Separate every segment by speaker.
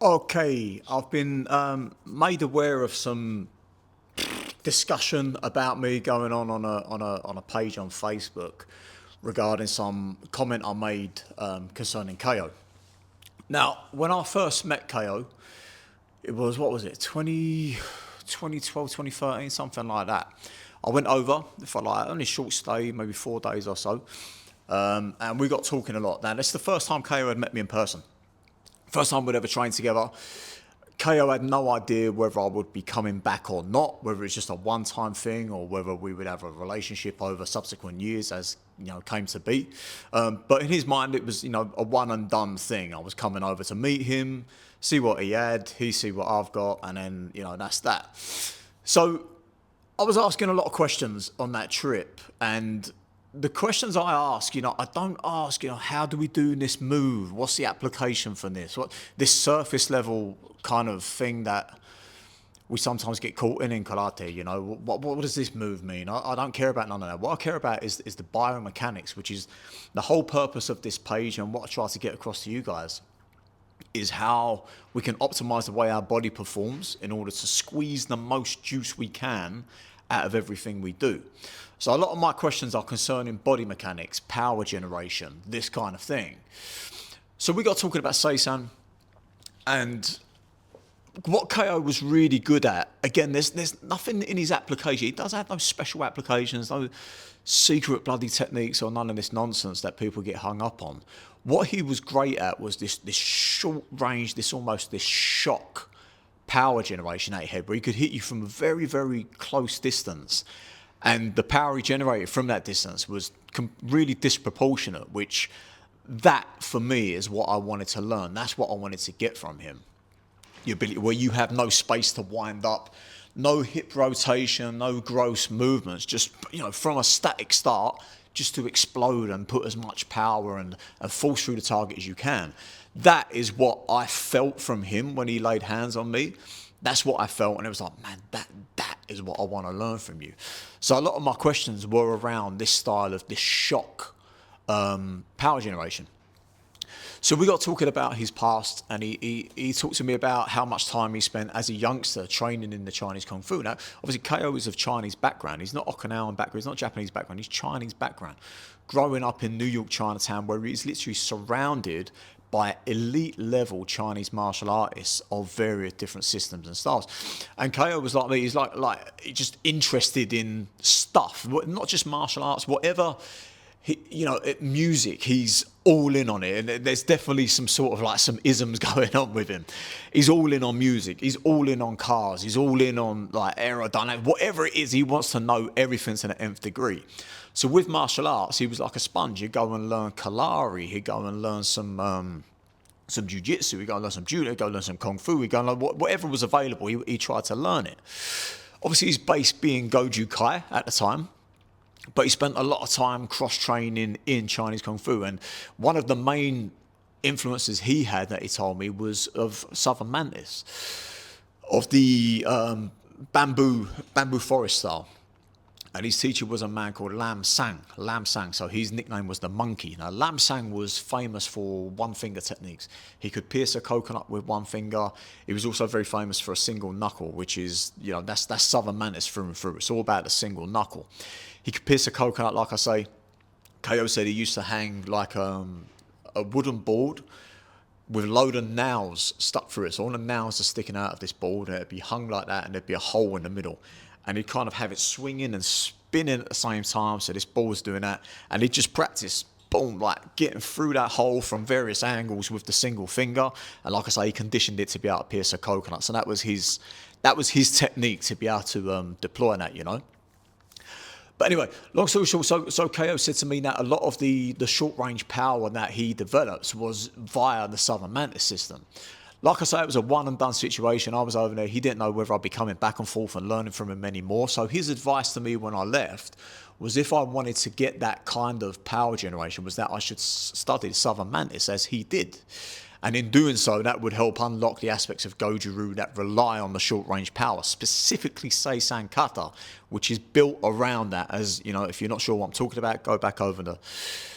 Speaker 1: Okay, I've been made aware of some discussion about me going on a page on Facebook regarding some comment I made concerning KO. Now, when I first met KO, it was, what was it, 2012, 2013, something like that. I went over for like only a short stay, maybe 4 days or so, and we got talking a lot. Now, this is the first time KO had met me in person. First time we'd ever trained together. KO had no idea whether I would be coming back or not, whether it's just a one-time thing or whether we would have a relationship over subsequent years, as came to be. But in his mind, it was a one and done thing. I was coming over to meet him, see what he had, he see what I've got, and then that's that. So I was asking a lot of questions on that trip, and the questions I ask, I don't ask, how do we do this move? What's the application for this? What this surface level kind of thing that we sometimes get caught in karate, what does this move mean? I don't care about none of that. What I care about is the biomechanics, which is the whole purpose of this page, and what I try to get across to you guys is how we can optimize the way our body performs in order to squeeze the most juice we can out of everything we do. So a lot of my questions are concerning body mechanics, power generation, this kind of thing. So we got talking about Seisan, and what KO was really good at, again, there's nothing in his application. He doesn't have no special applications, no secret bloody techniques or none of this nonsense that people get hung up on. What he was great at was this short range, this shock power generation out your head, where he could hit you from a very, very close distance. And the power he generated from that distance was really disproportionate, which that, for me, is what I wanted to learn. That's what I wanted to get from him. The ability where you have no space to wind up, no hip rotation, no gross movements, just from a static start, just to explode and put as much power and force through the target as you can. That is what I felt from him when he laid hands on me. That's what I felt, and it was like, man, that is what I want to learn from you. So a lot of my questions were around this style of this shock power generation. So we got talking about his past, and he talked to me about how much time he spent as a youngster training in the Chinese Kung Fu. Now, obviously, KO is of Chinese background. He's not Okinawan background. He's not Japanese background. He's Chinese background. Growing up in New York, Chinatown, where he's literally surrounded by elite level Chinese martial artists of various different systems and styles. And KO was like me. He's like just interested in stuff, not just martial arts, whatever. Music, he's all in on it, and there's definitely some sort of like some isms going on with him. He's all in on music, he's all in on cars, he's all in on like aerodynamics, whatever it is, he wants to know everything to the nth degree. So with martial arts, he was like a sponge. He'd go and learn Kalari, he'd go and learn some jiu-jitsu, he'd go and learn some judo, he'd go and learn some kung fu, he'd go and learn whatever was available, he tried to learn it. Obviously, his base being Goju Kai at the time, but he spent a lot of time cross-training in Chinese Kung Fu. And one of the main influences he had, that he told me, was of Southern Mantis, of the bamboo forest style. And his teacher was a man called Lam Sang. So his nickname was the Monkey. Now, Lam Sang was famous for one-finger techniques. He could pierce a coconut with one finger. He was also very famous for a single knuckle, which is, that's Southern Mantis through and through. It's all about the single knuckle. He could pierce a coconut, like I say. KO said he used to hang like a wooden board with a load of nails stuck through it. So all the nails are sticking out of this board, and it'd be hung like that, and there'd be a hole in the middle. And he'd kind of have it swinging and spinning at the same time. So this ball was doing that. And he'd just practice, boom, like getting through that hole from various angles with the single finger. And like I say, he conditioned it to be able to pierce a coconut. So that was his technique to be able to deploy that, But anyway, long story short, so KO said to me that a lot of the short range power that he developed was via the Southern Mantis system. Like I say, it was a one and done situation. I was over there. He didn't know whether I'd be coming back and forth and learning from him anymore. So his advice to me when I left was, if I wanted to get that kind of power generation, was that I should study Southern Mantis as he did. And in doing so, that would help unlock the aspects of Goju Ryu that rely on the short-range power, specifically Seisan Kata, which is built around that. As if you're not sure what I'm talking about, go back over the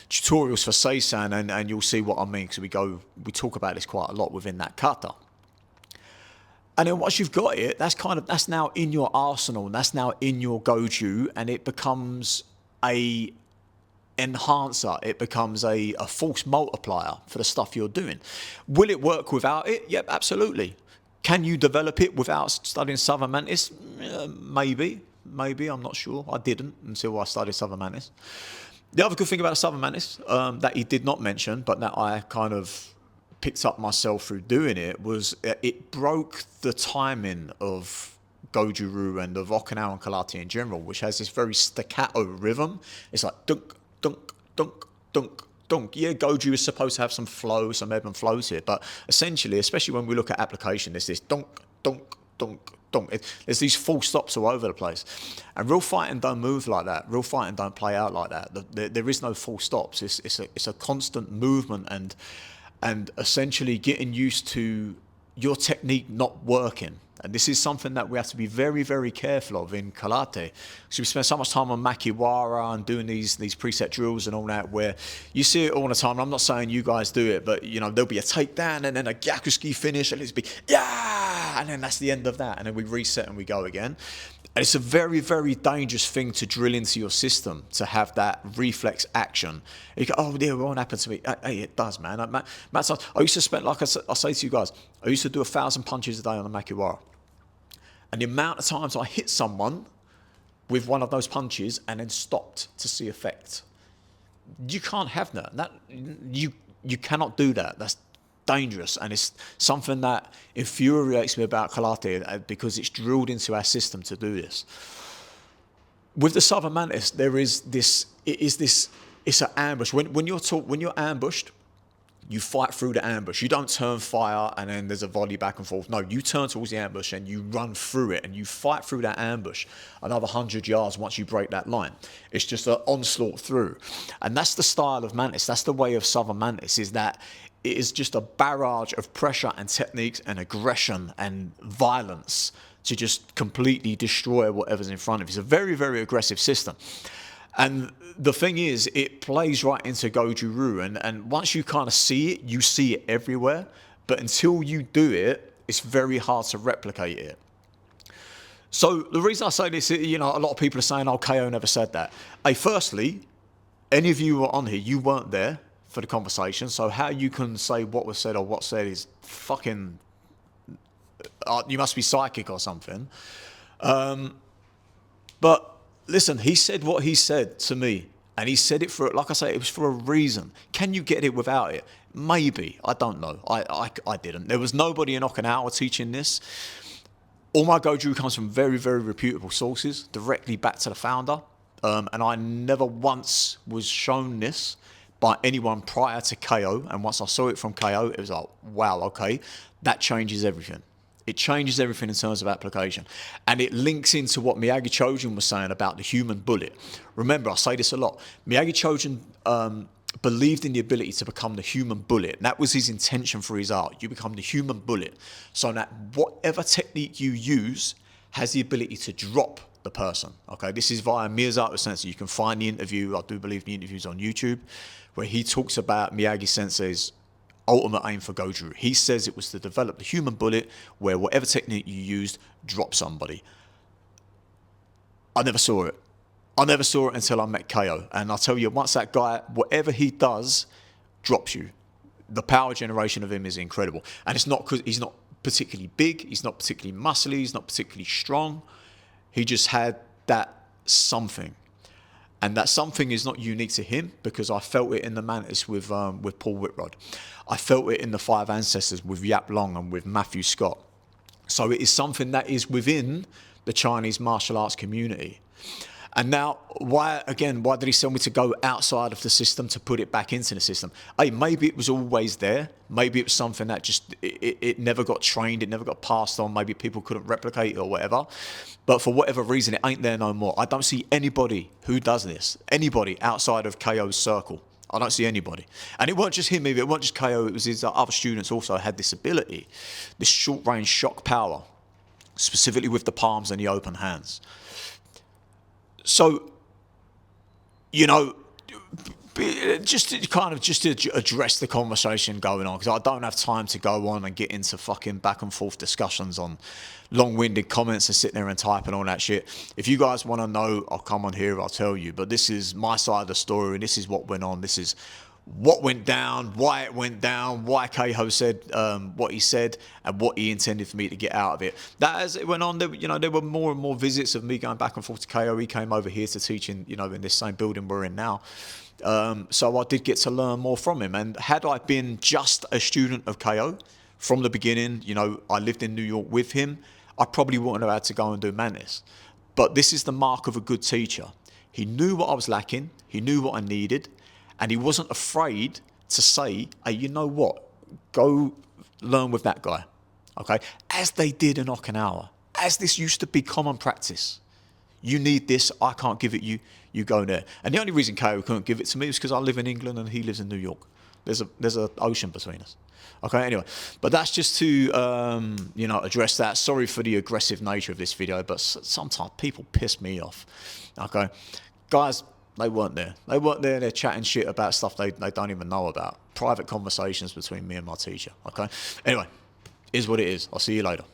Speaker 1: tutorials for Seisan and you'll see what I mean, because we talk about this quite a lot within that kata. And then once you've got it, that's now in your arsenal, and that's now in your Goju, and it becomes a enhancer. It becomes a force multiplier for the stuff you're doing. Will it work without it? Yep, absolutely. Can you develop it without studying Southern Mantis? Maybe. I'm not sure. I didn't until I studied Southern Mantis. The other good thing about Southern Mantis that he did not mention, but that I kind of picked up myself through doing it, was it broke the timing of Goju Ryu and of Okinawan Karate in general, which has this very staccato rhythm. It's like dunk, dunk, dunk, dunk, dunk. Yeah, Goju is supposed to have some flow, some ebb and flows here, but essentially, especially when we look at application, there's this dunk, dunk, dunk, dunk. There's these full stops all over the place. And real fighting don't move like that. Real fighting don't play out like that. There is no full stops. It's a constant movement, and essentially getting used to your technique not working. And this is something that we have to be very, very careful of in karate. So we spend so much time on makiwara and doing these preset drills and all that, where you see it all the time. And I'm not saying you guys do it, but you know, there'll be a takedown and then a gyakuski finish, and it'll be yeah, and then that's the end of that, and then we reset and we go again. And it's a very, very dangerous thing to drill into your system, to have that reflex action. And you go, oh, yeah, it won't happen to me. Hey, it does, man. Matt, I used to spend, like I say to you guys, I used to do 1,000 punches a day on a makiwara. And the amount of times I hit someone with one of those punches and then stopped to see effect. You can't have that. You cannot do that. That's dangerous, and it's something that infuriates me about karate, because it's drilled into our system to do this. With the Southern Mantis, it's an ambush. When you're ambushed, you fight through the ambush. You don't turn fire and then there's a volley back and forth. No, you turn towards the ambush and you run through it, and you fight through that ambush another 100 yards once you break that line. It's just an onslaught through. And that's the style of Mantis. That's the way of Southern Mantis, is that it is just a barrage of pressure and techniques and aggression and violence to just completely destroy whatever's in front of you. It's a very, very aggressive system. And the thing is, it plays right into Goju Ryu. And once you kind of see it, you see it everywhere. But until you do it, it's very hard to replicate it. So the reason I say this, you know, a lot of people are saying, oh, KO never said that. Hey, firstly, any of you who are on here, you weren't there for the conversation. So how you can say what was said or what's said is fucking... you must be psychic or something. But... listen, he said what he said to me, and he said it for, like I say, it was for a reason. Can you get it without it? Maybe. I don't know. I didn't. There was nobody in Okinawa teaching this. All my Goju comes from very, very reputable sources, directly back to the founder. And I never once was shown this by anyone prior to KO. And once I saw it from KO, it was like, wow, okay, that changes everything. It changes everything in terms of application. And it links into what Miyagi Chojun was saying about the human bullet. Remember, I say this a lot. Miyagi Chojun believed in the ability to become the human bullet. And that was his intention for his art. You become the human bullet. So that whatever technique you use has the ability to drop the person. Okay, this is via Miyazato Sensei. You can find the interview. I do believe the interview's on YouTube, where he talks about Miyagi Sensei's ultimate aim for Goju Ryu. He says it was to develop the human bullet, where whatever technique you used, drop somebody. I never saw it. I never saw it until I met KO. And I'll tell you, once that guy, whatever he does, drops you. The power generation of him is incredible. And it's not because he's not particularly big, he's not particularly muscly, he's not particularly strong. He just had that something. And that something is not unique to him, because I felt it in the Mantis with Paul Whitrod. I felt it in the Five Ancestors with Yap Long and with Matthew Scott. So it is something that is within the Chinese martial arts community. And now, why did he tell me to go outside of the system to put it back into the system? Hey, maybe it was always there. Maybe it was something that just, it never got trained, it never got passed on. Maybe people couldn't replicate it or whatever. But for whatever reason, it ain't there no more. I don't see anybody who does this, anybody outside of KO's circle. I don't see anybody. And it weren't just him either, it weren't just KO, it was his other students also had this ability, this short-range shock power, specifically with the palms and the open hands. So, you know, just to address the conversation going on, because I don't have time to go on and get into fucking back and forth discussions on long-winded comments and sit there and type and all that shit. If you guys want to know, I'll come on here, I'll tell you. But this is my side of the story, and this is what went on. This is what went down, why it went down, why Keiho said what he said, and what he intended for me to get out of it. That as it went on, there were more and more visits of me going back and forth to Keiho. He came over here to teach in this same building we're in now. So I did get to learn more from him. And had I been just a student of Keiho from the beginning, I lived in New York with him, I probably wouldn't have had to go and do Mantis. But this is the mark of a good teacher. He knew what I was lacking. He knew what I needed. And he wasn't afraid to say, hey, you know what? Go learn with that guy. Okay? As they did in Okinawa. As this used to be common practice. You need this, I can't give it you, you go there. And the only reason Keiho couldn't give it to me is because I live in England and he lives in New York. There's an ocean between us. Okay, anyway. But that's just to, address that. Sorry for the aggressive nature of this video, but sometimes people piss me off. Okay? Guys, they weren't there. They weren't there. They're chatting shit about stuff they don't even know about. Private conversations between me and my teacher. Okay? Anyway, is what it is. I'll see you later.